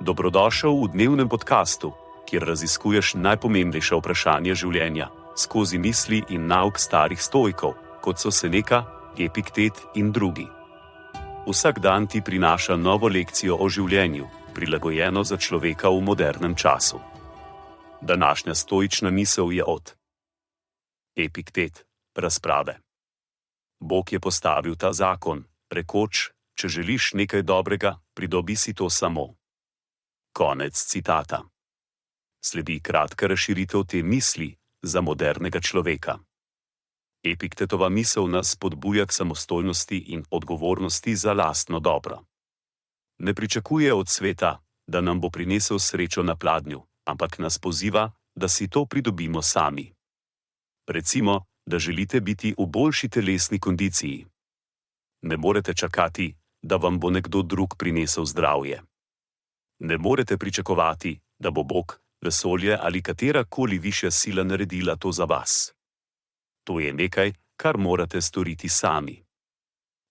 Dobrodošel v dnevnem podkastu, kjer raziskuješ najpomembnejša vprašanja življenja skozi misli in nauk starih stoikov, kot so Seneca, Epiktet in drugi. Vsak dan ti prinaša novo lekcijo o življenju, prilagojeno za človeka v modernem času. Današnja stoična misel je od Epiktet, razprave. Bog je postavil ta zakon, rekoč, če želiš nekaj dobrega, pridobi si to samo. Konec citata. Sledi kratka razširitev te misli za modernega človeka. Epiktetova misel nas spodbuja k samostojnosti in odgovornosti za lastno dobro. Ne pričakuje od sveta, da nam bo prinesel srečo na pladnju, ampak nas poziva, da si to pridobimo sami. Recimo, da želite biti v boljši telesni kondiciji. Ne morete čakati, da vam bo nekdo drug prinesel zdravje. Ne morete pričakovati, da bo Bog, vesolje ali katerakoli višja sila naredila to za vas. To je nekaj, kar morate storiti sami.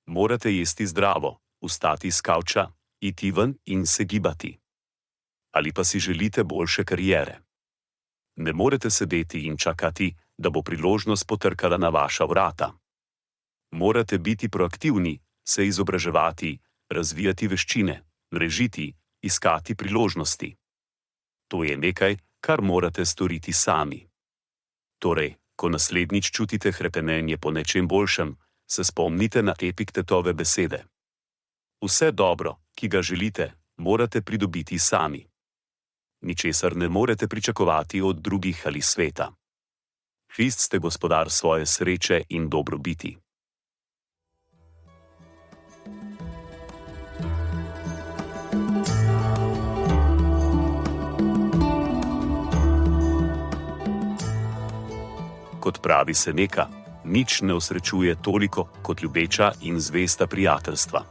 Morate jesti zdravo, vstati s kavča, iti ven in se gibati. Ali pa si želite boljše kariere. Ne morete sedeti in čakati, da bo priložnost potrkala na vaša vrata. Morate biti proaktivni, se izobraževati, razvijati veščine, mrežiti, iskati priložnosti. To je nekaj, kar morate storiti sami. Torej, ko naslednjič čutite hrepenenje po nečem boljšem, se spomnite na Epiktetove besede. Vse dobro, ki ga želite, morate pridobiti sami. Ničesar ne morete pričakovati od drugih ali sveta. Krist ste gospodar svoje sreče in dobrobiti. Kot pravi Seneca, nič ne osrečuje toliko kot ljubeča in zvesta prijateljstva.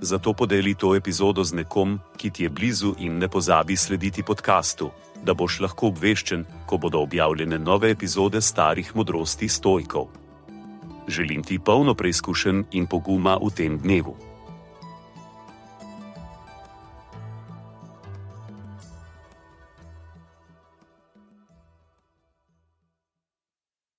Zato podeli to epizodo z nekom, ki ti je blizu in ne pozabi slediti podkastu, da boš lahko obveščen, ko bodo objavljene nove epizode starih modrosti stoikov. Želim ti polno preizkušenj in poguma v tem dnevu.